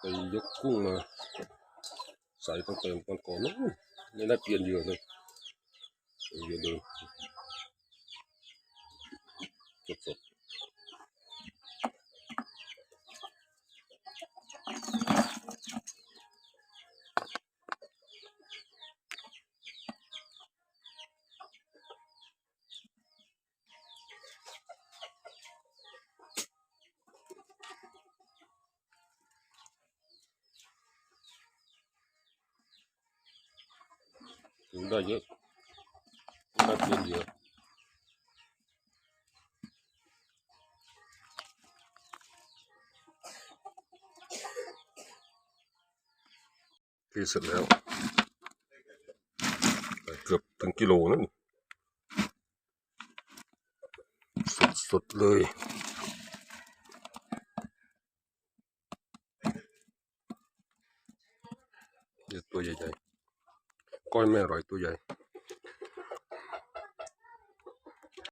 ไปยกกุ้งมาใส่ตั้งแต่ก่อนนู้นไม่ได้เปลี่ยนเหยื่อเลยเหยื่อเดิมสดถึงได้เยอะได้เปลี่ยนเหยื่อที่เสร็จแล้วเกือบถึงกิโลนั่นสดเลยตัวใหญ่ๆก้อยไม่อร่อยตัวใหญ่